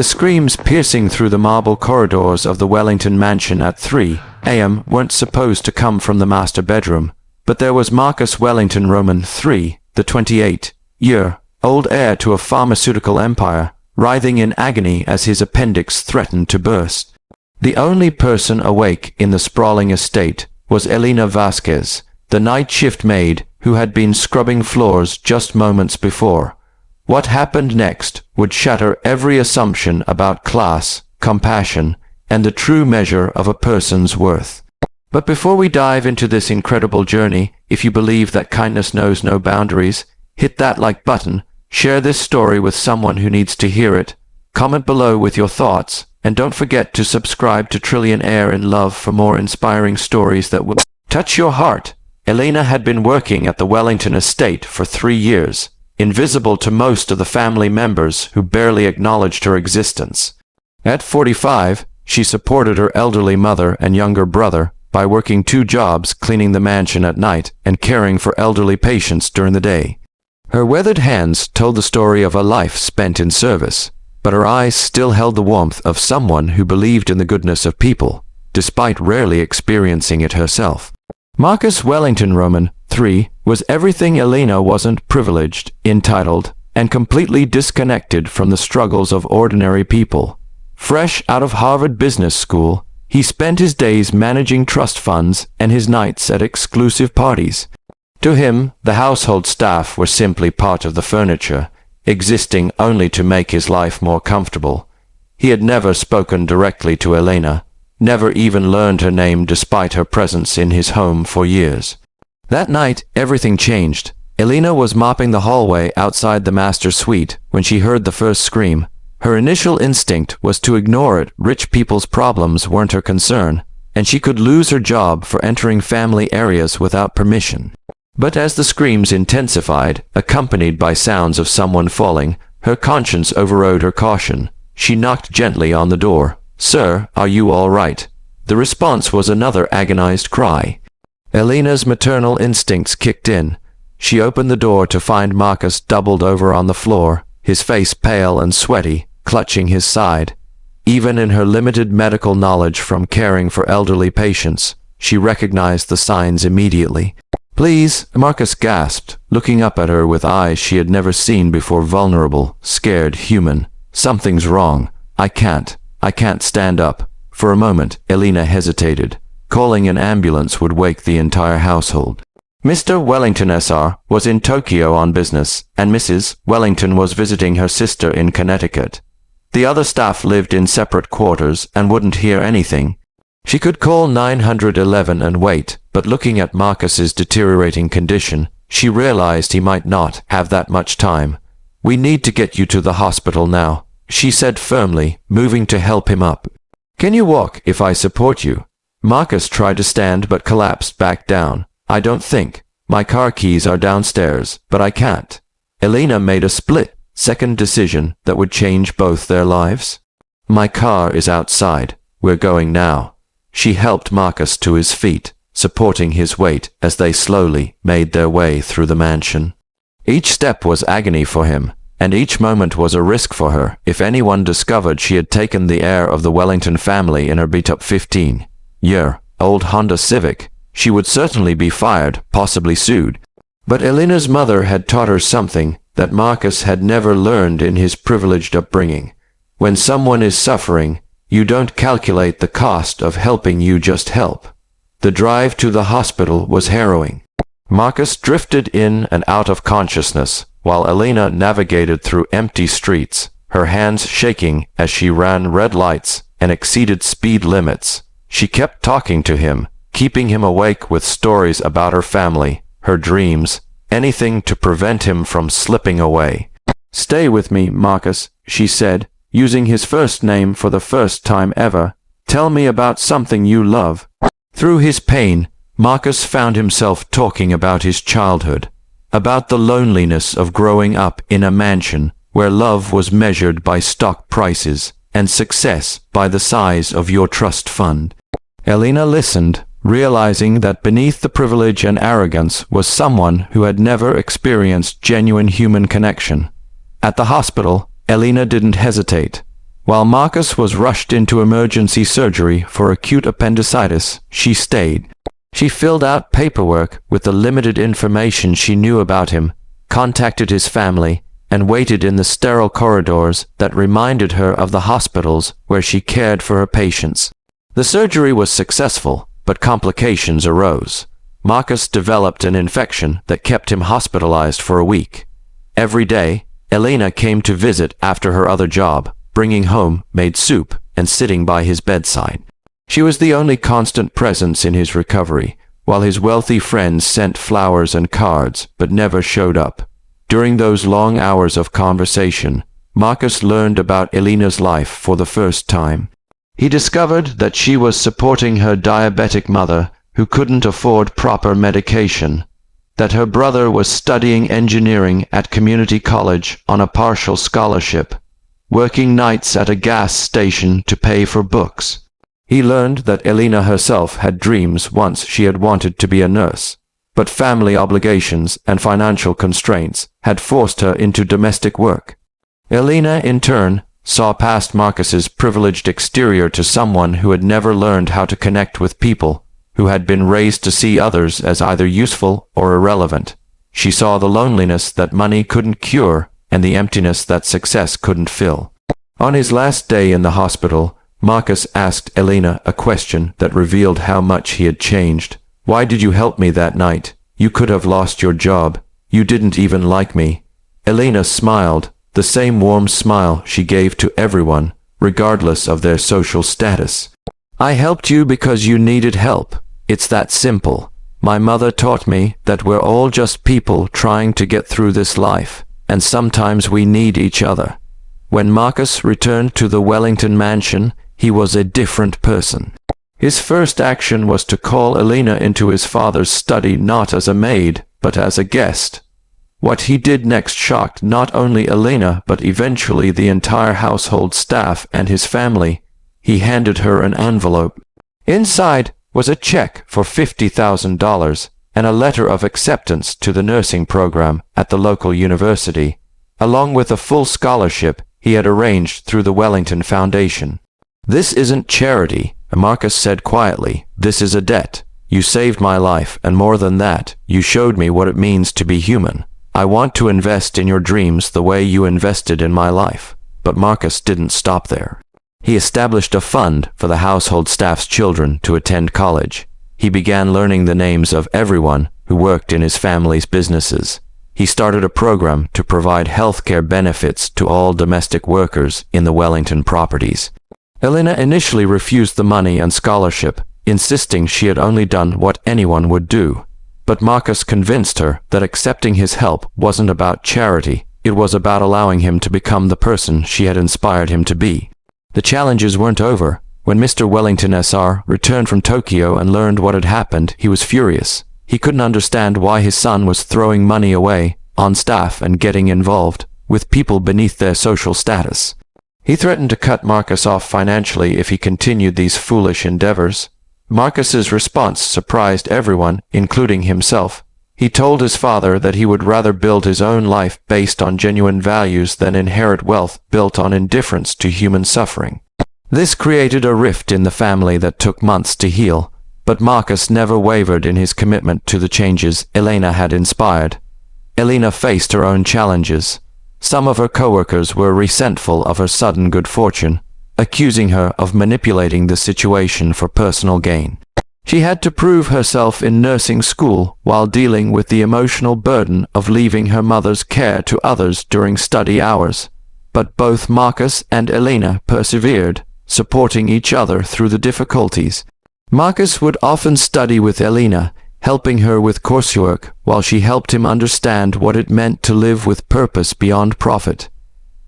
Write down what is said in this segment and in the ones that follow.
The screams piercing through the marble corridors of the Wellington mansion at 3 a.m. weren't supposed to come from the master bedroom, but there was Marcus Wellington III, the 28-year-old heir to a pharmaceutical empire, writhing in agony as his appendix threatened to burst. The only person awake in the sprawling estate was Elena Vasquez, the night shift maid who had been scrubbing floors just moments before. What happened next would shatter every assumption about class, compassion, and the true measure of a person's worth. But before we dive into this incredible journey, if you believe that kindness knows no boundaries, hit that like button, share this story with someone who needs to hear it, comment below with your thoughts, and don't forget to subscribe to Trillionaire in Love for more inspiring stories that will touch your heart. Elena had been working at the Wellington estate for 3 years, invisible to most of the family members who barely acknowledged her existence. At 45, she supported her elderly mother and younger brother by working 2 jobs, cleaning the mansion at night and caring for elderly patients during the day. Her weathered hands told the story of a life spent in service, but her eyes still held the warmth of someone who believed in the goodness of people, despite rarely experiencing it herself. Marcus Wellington III was everything Elena wasn't: privileged, entitled, and completely disconnected from the struggles of ordinary people. Fresh out of Harvard Business School, he spent his days managing trust funds and his nights at exclusive parties. To him, the household staff were simply part of the furniture, existing only to make his life more comfortable. He had never spoken directly to Elena, never even learned her name despite her presence in his home for years. That night, everything changed. Elena was mopping the hallway outside the master suite when she heard the first scream. Her initial instinct was to ignore it. Rich people's problems weren't her concern, and she could lose her job for entering family areas without permission. But as the screams intensified, accompanied by sounds of someone falling, her conscience overrode her caution. She knocked gently on the door. "Sir, are you all right?" The response was another agonized cry. Elena's maternal instincts kicked in. She opened the door to find Marcus doubled over on the floor, his face pale and sweaty, clutching his side. Even in her limited medical knowledge from caring for elderly patients, she recognized the signs immediately. "Please," Marcus gasped, looking up at her with eyes she had never seen before, vulnerable, scared, human. "Something's wrong. I can't stand up." For a moment, Elena hesitated. Calling an ambulance would wake the entire household. Mr. Wellington SR was in Tokyo on business, and Mrs. Wellington was visiting her sister in Connecticut. The other staff lived in separate quarters and wouldn't hear anything. She could call 911 and wait, but looking at Marcus's deteriorating condition, she realized he might not have that much time. "We need to get you to the hospital now," she said firmly, moving to help him up. "Can you walk if I support you?" Marcus tried to stand but collapsed back down. "I don't think. My car keys are downstairs, but I can't." Elena made a split-second decision that would change both their lives. "My car is outside. We're going now." She helped Marcus to his feet, supporting his weight as they slowly made their way through the mansion. Each step was agony for him, and each moment was a risk for her. If anyone discovered she had taken the heir of the Wellington family in her beat-up 15-year-old Honda Civic, she would certainly be fired, possibly sued. But Elena's mother had taught her something that Marcus had never learned in his privileged upbringing. When someone is suffering, you don't calculate the cost of helping, you just help. The drive to the hospital was harrowing. Marcus drifted in and out of consciousness, while Elena navigated through empty streets, her hands shaking as she ran red lights and exceeded speed limits. She kept talking to him, keeping him awake with stories about her family, her dreams, anything to prevent him from slipping away. "Stay with me, Marcus," she said, using his first name for the first time ever. "Tell me about something you love." Through his pain, Marcus found himself talking about his childhood, about the loneliness of growing up in a mansion where love was measured by stock prices and success by the size of your trust fund. Elena listened, realizing that beneath the privilege and arrogance was someone who had never experienced genuine human connection. At the hospital, Elena didn't hesitate. While Marcus was rushed into emergency surgery for acute appendicitis, she stayed. She filled out paperwork with the limited information she knew about him, contacted his family, and waited in the sterile corridors that reminded her of the hospitals where she cared for her patients. The surgery was successful, but complications arose. Marcus developed an infection that kept him hospitalized for a week. Every day, Elena came to visit after her other job, bringing home made soup and sitting by his bedside. She was the only constant presence in his recovery, while his wealthy friends sent flowers and cards but never showed up. During those long hours of conversation, Marcus learned about Elena's life for the first time. He discovered that she was supporting her diabetic mother who couldn't afford proper medication, that her brother was studying engineering at community college on a partial scholarship, working nights at a gas station to pay for books. He learned that Elena herself had dreams once she had wanted to be a nurse, but family obligations and financial constraints had forced her into domestic work. Elena, in turn, saw past Marcus's privileged exterior to someone who had never learned how to connect with people, who had been raised to see others as either useful or irrelevant. She saw the loneliness that money couldn't cure and the emptiness that success couldn't fill. On his last day in the hospital, Marcus asked Elena a question that revealed how much he had changed. "Why did you help me that night? You could have lost your job. You didn't even like me." Elena smiled, the same warm smile she gave to everyone, regardless of their social status. "I helped you because you needed help. It's that simple. My mother taught me that we're all just people trying to get through this life, and sometimes we need each other." When Marcus returned to the Wellington mansion, he was a different person. His first action was to call Elena into his father's study not as a maid, but as a guest. What he did next shocked not only Elena, but eventually the entire household staff and his family. He handed her an envelope. Inside was a check for $50,000 and a letter of acceptance to the nursing program at the local university, along with a full scholarship he had arranged through the Wellington Foundation. "This isn't charity," Marcus said quietly. "This is a debt. You saved my life, and more than that, you showed me what it means to be human. I want to invest in your dreams the way you invested in my life." But Marcus didn't stop there. He established a fund for the household staff's children to attend college. He began learning the names of everyone who worked in his family's businesses. He started a program to provide health care benefits to all domestic workers in the Wellington properties. Elena initially refused the money and scholarship, insisting she had only done what anyone would do. But Marcus convinced her that accepting his help wasn't about charity, it was about allowing him to become the person she had inspired him to be. The challenges weren't over. When Mr. Wellington SR returned from Tokyo and learned what had happened, he was furious. He couldn't understand why his son was throwing money away on staff and getting involved with people beneath their social status. He threatened to cut Marcus off financially if he continued these foolish endeavors. Marcus's response surprised everyone, including himself. He told his father that he would rather build his own life based on genuine values than inherit wealth built on indifference to human suffering. This created a rift in the family that took months to heal, but Marcus never wavered in his commitment to the changes Elena had inspired. Elena faced her own challenges. Some of her coworkers were resentful of her sudden good fortune, accusing her of manipulating the situation for personal gain. She had to prove herself in nursing school while dealing with the emotional burden of leaving her mother's care to others during study hours. But both Marcus and Elena persevered, supporting each other through the difficulties. Marcus would often study with Elena, helping her with coursework while she helped him understand what it meant to live with purpose beyond profit.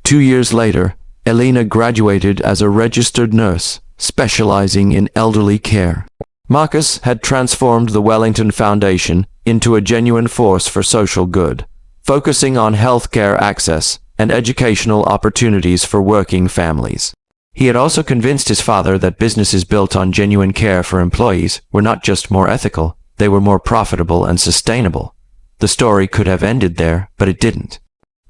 2 years later, Elena graduated as a registered nurse, specializing in elderly care. Marcus had transformed the Wellington Foundation into a genuine force for social good, focusing on healthcare access and educational opportunities for working families. He had also convinced his father that businesses built on genuine care for employees were not just more ethical, they were more profitable and sustainable. The story could have ended there, but it didn't.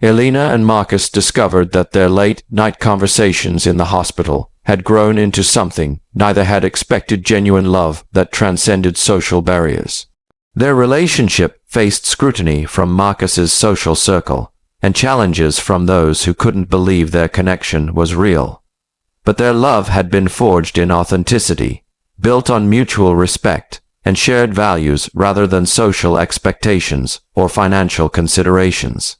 Elena and Marcus discovered that their late-night conversations in the hospital had grown into something neither had expected: genuine love that transcended social barriers. Their relationship faced scrutiny from Marcus's social circle and challenges from those who couldn't believe their connection was real. But their love had been forged in authenticity, built on mutual respect and shared values rather than social expectations or financial considerations.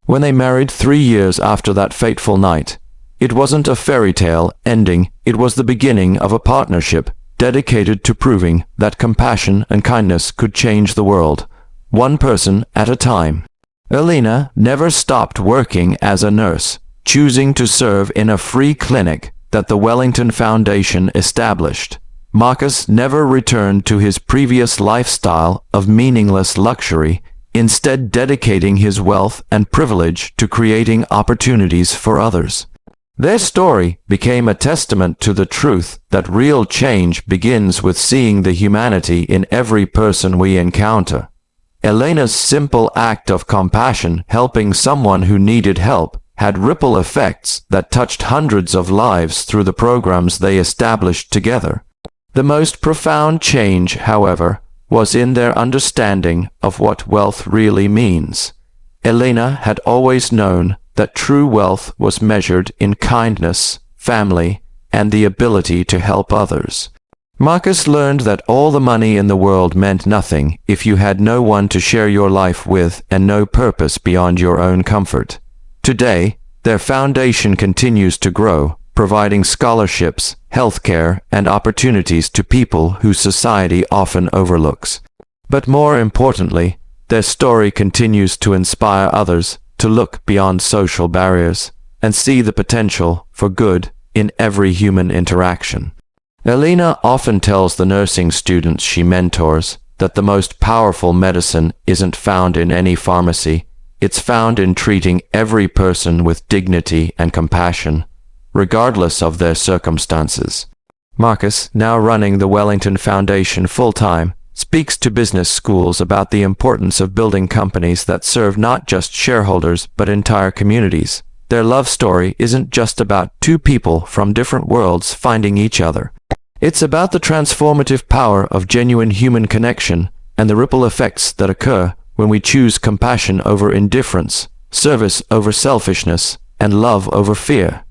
When they married 3 years after that fateful night, it wasn't a fairy tale ending, it was the beginning of a partnership dedicated to proving that compassion and kindness could change the world, one person at a time. Elena never stopped working as a nurse, choosing to serve in a free clinic that the Wellington Foundation established. Marcus never returned to his previous lifestyle of meaningless luxury, instead dedicating his wealth and privilege to creating opportunities for others. Their story became a testament to the truth that real change begins with seeing the humanity in every person we encounter. Elena's simple act of compassion, helping someone who needed help, had ripple effects that touched hundreds of lives through the programs they established together. The most profound change, however, was in their understanding of what wealth really means. Elena had always known that true wealth was measured in kindness, family, and the ability to help others. Marcus learned that all the money in the world meant nothing if you had no one to share your life with and no purpose beyond your own comfort. Today, their foundation continues to grow, providing scholarships, healthcare, and opportunities to people whose society often overlooks. But more importantly, their story continues to inspire others to look beyond social barriers and see the potential for good in every human interaction. Elena often tells the nursing students she mentors that the most powerful medicine isn't found in any pharmacy, it's found in treating every person with dignity and compassion, regardless of their circumstances. Marcus, now running the Wellington Foundation full-time, speaks to business schools about the importance of building companies that serve not just shareholders but entire communities. Their love story isn't just about two people from different worlds finding each other. It's about the transformative power of genuine human connection and the ripple effects that occur when we choose compassion over indifference, service over selfishness, and love over fear.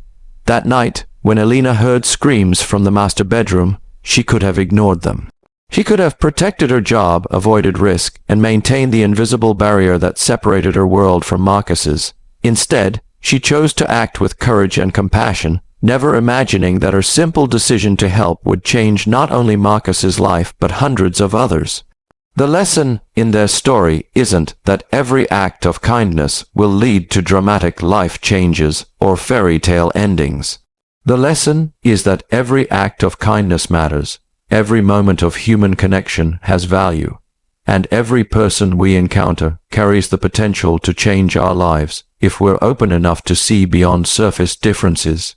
That night, when Elena heard screams from the master bedroom, she could have ignored them. She could have protected her job, avoided risk, and maintained the invisible barrier that separated her world from Marcus's. Instead, she chose to act with courage and compassion, never imagining that her simple decision to help would change not only Marcus's life but hundreds of others. The lesson in their story isn't that every act of kindness will lead to dramatic life changes or fairy tale endings. The lesson is that every act of kindness matters, every moment of human connection has value, and every person we encounter carries the potential to change our lives if we're open enough to see beyond surface differences.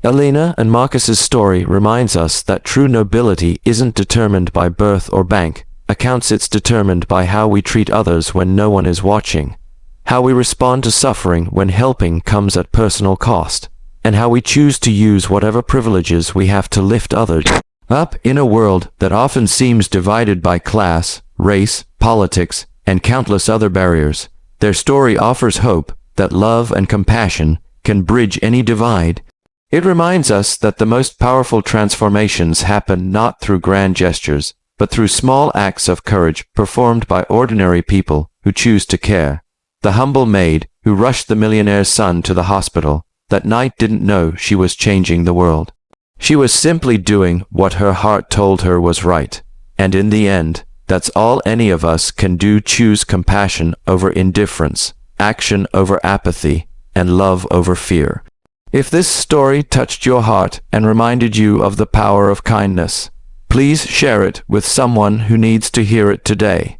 Elena and Marcus's story reminds us that true nobility isn't determined by birth or bank accounts, it's determined by how we treat others when no one is watching, how we respond to suffering when helping comes at personal cost, and how we choose to use whatever privileges we have to lift others up. In a world that often seems divided by class, race, politics, and countless other barriers, their story offers hope that love and compassion can bridge any divide. It reminds us that the most powerful transformations happen not through grand gestures, but through small acts of courage performed by ordinary people who choose to care. The humble maid who rushed the millionaire's son to the hospital that night didn't know she was changing the world. She was simply doing what her heart told her was right, and in the end, that's all any of us can do: choose compassion over indifference, action over apathy, and love over fear. If this story touched your heart and reminded you of the power of kindness, please share it with someone who needs to hear it today.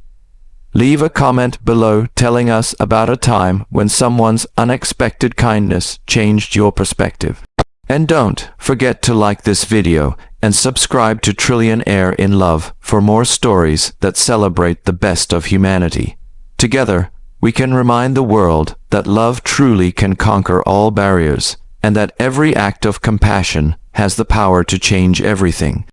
Leave a comment below telling us about a time when someone's unexpected kindness changed your perspective. And don't forget to like this video and subscribe to Millionaire in Love for more stories that celebrate the best of humanity. Together, we can remind the world that love truly can conquer all barriers, and that every act of compassion has the power to change everything.